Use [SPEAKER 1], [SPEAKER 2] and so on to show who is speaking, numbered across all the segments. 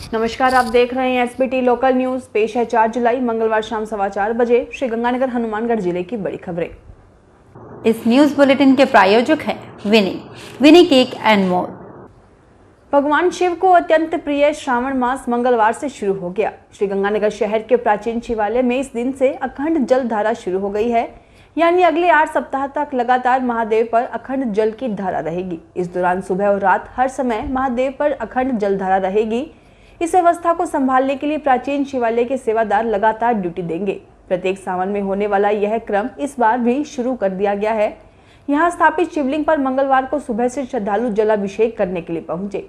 [SPEAKER 1] नमस्कार, आप देख रहे हैं एसबीटी लोकल न्यूज। पेश है 4 जुलाई मंगलवार शाम 4:15 बजे श्रीगंगानगर हनुमानगढ़ जिले की बड़ी खबरें।
[SPEAKER 2] इस न्यूज बुलेटिन के प्रायोजक हैं विनी केक एंड मोर।
[SPEAKER 1] भगवान शिव को अत्यंत प्रिय श्रावण मास मंगलवार से शुरू हो गया। श्रीगंगानगर शहर के प्राचीन शिवालय में इस दिन से अखंड जल धारा शुरू हो गई है, यानी अगले 8 सप्ताह तक लगातार महादेव पर अखंड जल की धारा रहेगी। इस दौरान सुबह और रात हर समय महादेव पर अखंड जल धारा रहेगी। इस व्यवस्था को संभालने के लिए प्राचीन शिवालय के सेवादार लगातार ड्यूटी देंगे। प्रत्येक सावन में होने वाला यह क्रम इस बार भी शुरू कर दिया गया है। यहाँ स्थापित शिवलिंग पर मंगलवार को सुबह से श्रद्धालु जलाभिषेक करने के लिए पहुंचे।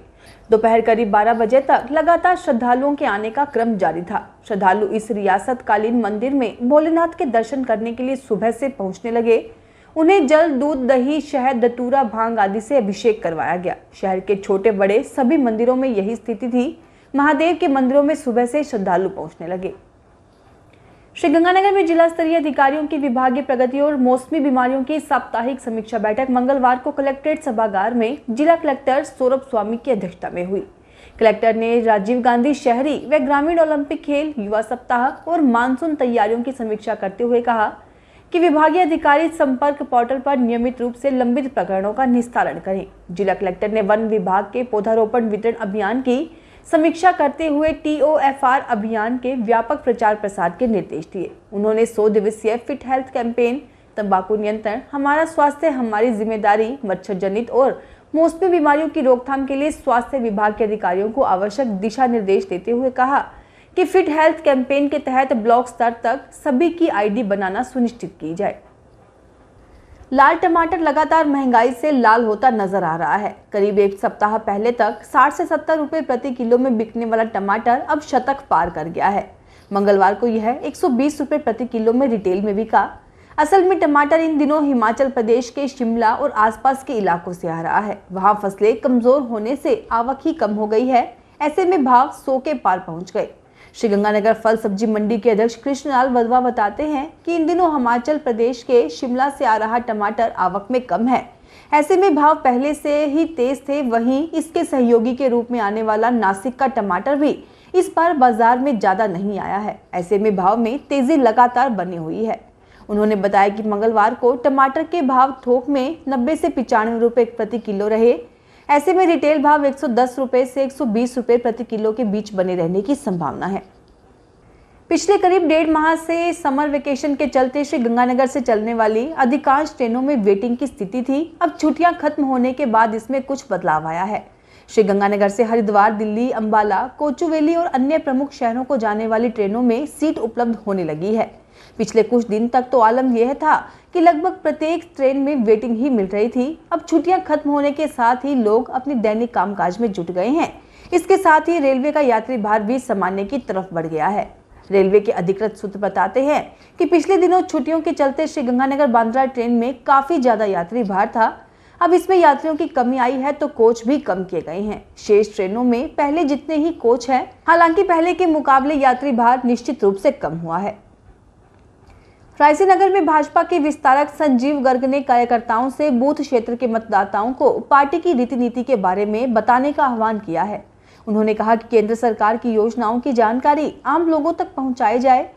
[SPEAKER 1] दोपहर करीब 12 बजे तक लगातार श्रद्धालुओं के आने का क्रम जारी था। श्रद्धालु इस रियासत कालीन मंदिर में भोलेनाथ के दर्शन करने के लिए सुबह से पहुंचने लगे। उन्हें जल, दूध, दही, शहद, धतूरा, भांग आदि से अभिषेक करवाया गया। शहर के छोटे बड़े सभी मंदिरों में यही स्थिति थी। महादेव के मंदिरों में सुबह से श्रद्धालु पहुंचने लगे। श्रीगंगानगर में जिला स्तरीय अधिकारियों की विभागीय प्रगति और मौसमी बीमारियों की साप्ताहिक समीक्षा बैठक मंगलवार को कलेक्ट्रेट सभागार में जिला कलेक्टर सौरभ स्वामी की अध्यक्षता में हुई। कलेक्टर ने राजीव गांधी शहरी व ग्रामीण ओलंपिक खेल, युवा सप्ताह और मानसून तैयारियों की समीक्षा करते हुए कहा कि विभागीय अधिकारी संपर्क पोर्टल पर नियमित रूप से लंबित प्रकरणों का निस्तारण करें। जिला कलेक्टर ने वन विभाग के पौधारोपण वितरण अभियान की समीक्षा करते हुए TOFR अभियान के व्यापक प्रचार प्रसार के निर्देश दिए। उन्होंने 100 दिवसीय फिट हेल्थ कैंपेन, तंबाकू नियंत्रण, हमारा स्वास्थ्य हमारी जिम्मेदारी, मच्छर जनित और मौसमी बीमारियों की रोकथाम के लिए स्वास्थ्य विभाग के अधिकारियों को आवश्यक दिशा निर्देश देते हुए कहा कि फिट हेल्थ कैंपेन के तहत ब्लॉक स्तर तक सभी की ID बनाना सुनिश्चित की जाए। लाल टमाटर लगातार महंगाई से लाल होता नजर आ रहा है। करीब 1 सप्ताह पहले तक 60 से 70 रुपए प्रति किलो में बिकने वाला टमाटर अब शतक पार कर गया है। मंगलवार को यह 120 रुपए प्रति किलो में रिटेल में बिका। असल में टमाटर इन दिनों हिमाचल प्रदेश के शिमला और आसपास के इलाकों से आ रहा है। वहां फसलें कमजोर होने से आवक ही कम हो गई है। ऐसे में भाव 100 के पार पहुंच गए। श्रीगंगानगर फल सब्जी मंडी के अध्यक्ष कृष्णलाल वधवा बताते हैं कि इन दिनों हिमाचल प्रदेश के शिमला से आ रहा टमाटर आवक में कम है। ऐसे में भाव पहले से ही तेज थे। वहीं इसके सहयोगी के रूप में आने वाला नासिक का टमाटर भी इस बार बाजार में ज्यादा नहीं आया है। ऐसे में भाव में तेजी लगातार बनी हुई है। उन्होंने बताया कि मंगलवार को टमाटर के भाव थोक में 90 से 95 रुपए प्रति किलो रहे। ऐसे में रिटेल भाव 110 रुपए से 120 रुपए प्रति किलो के बीच बने रहने की संभावना है। पिछले करीब 1.5 माह से समर वेकेशन के चलते श्रीगंगानगर से चलने वाली अधिकांश ट्रेनों में वेटिंग की स्थिति थी। अब छुट्टियां खत्म होने के बाद इसमें कुछ बदलाव आया है। श्रीगंगानगर से हरिद्वार, दिल्ली, अंबाला, कोचुवेली और अन्य प्रमुख शहरों को जाने वाली ट्रेनों में सीट उपलब्ध होने लगी है। पिछले कुछ दिन तक तो आलम यह था कि लगभग प्रत्येक ट्रेन में वेटिंग ही मिल रही थी। अब छुट्टियां खत्म होने के साथ ही लोग अपनी दैनिक कामकाज में जुट गए हैं। इसके साथ ही रेलवे का यात्री भार भी सामान्य की तरफ बढ़ गया है। रेलवे के अधिकृत सूत्र बताते हैं कि पिछले दिनों छुट्टियों के चलते श्रीगंगानगर बांद्रा ट्रेन में काफी ज्यादा यात्री भार था। अब इसमें यात्रियों की कमी आई है तो कोच भी कम किए गए हैं। शेष ट्रेनों में पहले जितने ही कोच हैं। हालांकि पहले के मुकाबले यात्री भार निश्चित रूप से कम हुआ है। रायसीनगर में भाजपा के विस्तारक संजीव गर्ग ने कार्यकर्ताओं से बूथ क्षेत्र के मतदाताओं को पार्टी की रीति नीति के बारे में बताने का आह्वान किया है। उन्होंने कहा कि केंद्र सरकार की योजनाओं की जानकारी आम लोगों तक पहुंचाई जाए।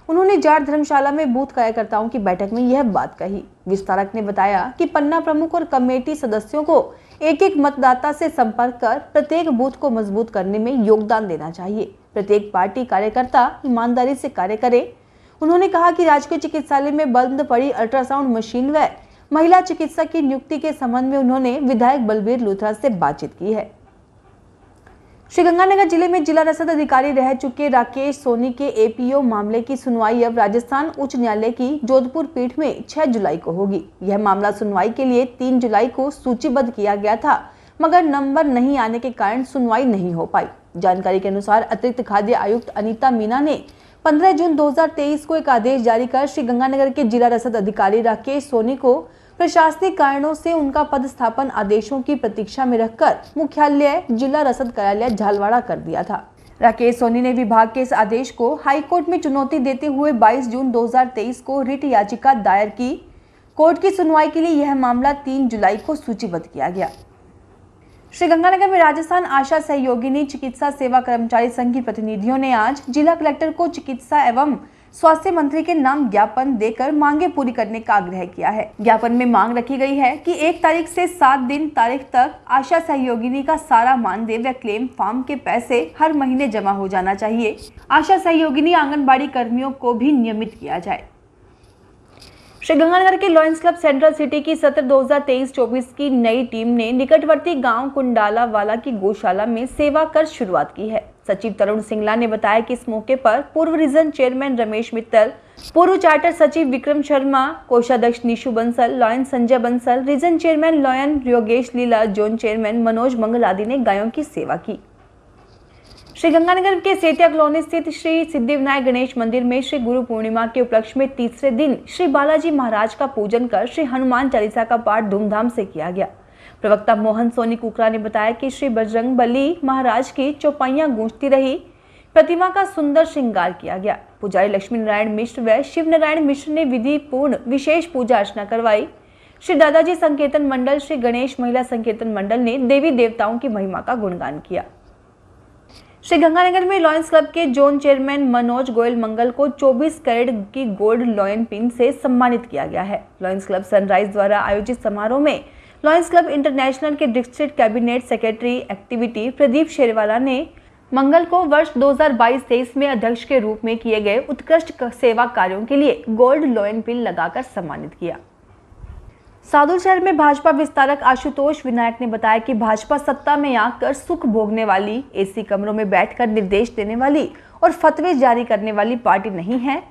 [SPEAKER 1] उन्होंने जाट धर्मशाला में बूथ कार्यकर्ताओं की बैठक में यह बात कही। विस्तारक ने बताया कि पन्ना प्रमुख और कमेटी सदस्यों को एक मतदाता से संपर्क कर प्रत्येक बूथ को मजबूत करने में योगदान देना चाहिए। प्रत्येक पार्टी कार्यकर्ता ईमानदारी से कार्य करे। उन्होंने कहा कि राजकीय चिकित्सालय में बंद पड़ी अल्ट्रासाउंड मशीन व महिला चिकित्सक की नियुक्ति के संबंध में उन्होंने विधायक बलबीर लूथरा से बातचीत की है। श्रीगंगानगर जिले में जिला रसद अधिकारी रह चुके राकेश सोनी के APO मामले की सुनवाई अब राजस्थान उच्च न्यायालय की जोधपुर पीठ में 6 जुलाई को होगी। यह मामला सुनवाई के लिए 3 जुलाई को सूचीबद्ध किया गया था, मगर नंबर नहीं आने के कारण सुनवाई नहीं हो पाई। जानकारी के अनुसार अतिरिक्त खाद्य आयुक्त अनीता मीना ने 15 जून 2023 को एक आदेश जारी कर श्रीगंगानगर के जिला रसद अधिकारी राकेश सोनी को प्रशासनिक कारणों से उनका पदस्थापन आदेशों की प्रतीक्षा में रखकर मुख्यालय जिला रसद कार्यालय झालवाड़ा कर दिया था। राकेश सोनी ने विभाग के इस आदेश को हाईकोर्ट में चुनौती देते हुए 22 जून 2023 को रिट याचिका दायर की। कोर्ट की सुनवाई के लिए यह मामला 3 जुलाई को सूचीबद्ध किया गया। श्रीगंगानगर में राजस्थान आशा सहयोगिनी चिकित्सा सेवा कर्मचारी संघ के प्रतिनिधियों ने आज जिला कलेक्टर को चिकित्सा एवं स्वास्थ्य मंत्री के नाम ज्ञापन देकर मांगे पूरी करने का आग्रह किया है। ज्ञापन में मांग रखी गई है कि 1 तारीख से 7 दिन तारीख तक आशा सहयोगिनी का सारा मानदेय व क्लेम फॉर्म के पैसे हर महीने जमा हो जाना चाहिए। आशा सहयोगिनी आंगनबाड़ी कर्मियों को भी नियमित किया जाए। श्रीगंगानगर के लॉयंस क्लब सेंट्रल सिटी की सत्र 2023-24 की नई टीम ने निकटवर्ती गांव कुंडालावाला की गौशाला में सेवा कर शुरुआत की है। सचिव तरुण सिंगला ने बताया कि इस मौके पर पूर्व रीजन चेयरमैन रमेश मित्तल, पूर्व चार्टर सचिव विक्रम शर्मा, कोषाध्यक्ष Nishu Bansal, lion Sanjay Bansal, region chairman lion Yogesh Leela, zone chairman Manoj Mangal आदि ने गायों की सेवा की। श्रीगंगानगर के सेतिया कॉलोनी स्थित श्री सिद्धिविनायक गणेश मंदिर में श्री गुरु पूर्णिमा के उपलक्ष्य में तीसरे दिन श्री बालाजी महाराज का पूजन कर श्री हनुमान चालीसा का पाठ धूमधाम से किया गया। प्रवक्ता मोहन सोनी कुकरा ने बताया कि श्री बजरंगबली महाराज की चौपाइयां गूंजती रही, प्रतिमा का सुंदर श्रृंगार किया गया। पुजारी लक्ष्मी नारायण मिश्र व शिव नारायण मिश्र ने विधि पूर्ण विशेष पूजा अर्चना करवाई। श्री दादाजी संकीर्तन मंडल, श्री गणेश महिला संकीर्तन मंडल ने देवी देवताओं की महिमा का गुणगान किया। श्रीगंगानगर में लॉयंस क्लब के जोन चेयरमैन मनोज गोयल मंगल को 24 कैरेट की गोल्ड लॉयन पिन से सम्मानित किया गया है। लॉयंस क्लब सनराइज द्वारा आयोजित समारोह में लॉयंस क्लब इंटरनेशनल के district cabinet secretary activity Pradeep Sherwala ने मंगल को वर्ष 2022-23 में अध्यक्ष के रूप में किए गए उत्कृष्ट सेवा कार्यों के लिए गोल्ड लॉयन पिन लगाकर सम्मानित किया। सादुल शहर में भाजपा विस्तारक आशुतोष विनायक ने बताया कि भाजपा सत्ता में आकर सुख भोगने वाली, एसी कमरों में बैठकर निर्देश देने वाली और फतवे जारी करने वाली पार्टी नहीं है।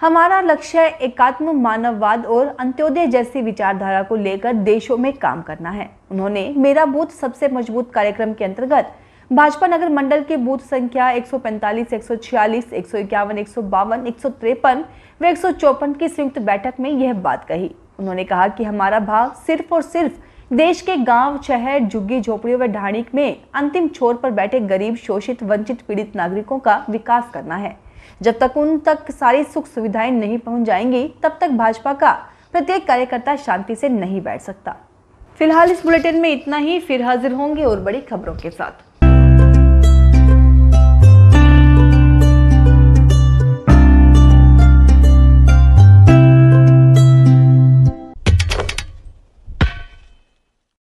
[SPEAKER 1] हमारा लक्ष्य एकात्म मानववाद और अंत्योदय जैसी विचारधारा को लेकर देशों में काम करना है। उन्होंने मेरा बूथ सबसे मजबूत कार्यक्रम के अंतर्गत भाजपा नगर मंडल के बूथ संख्या 145, 146, 151, 152, 153 व 154 की संयुक्त बैठक में यह बात कही। उन्होंने कहा कि हमारा भाव सिर्फ और सिर्फ देश के गांव, शहर, झुग्गी झोपड़ियों व ढाणिक में अंतिम छोर पर बैठे गरीब, शोषित, वंचित, पीड़ित नागरिकों का विकास करना है। जब तक उन तक सारी सुख सुविधाएं नहीं पहुंच जाएंगी, तब तक भाजपा का प्रत्येक कार्यकर्ता शांति से नहीं बैठ सकता। फिलहाल इस बुलेटिन में इतना ही, फिर हाजिर होंगे और बड़ी खबरों के साथ।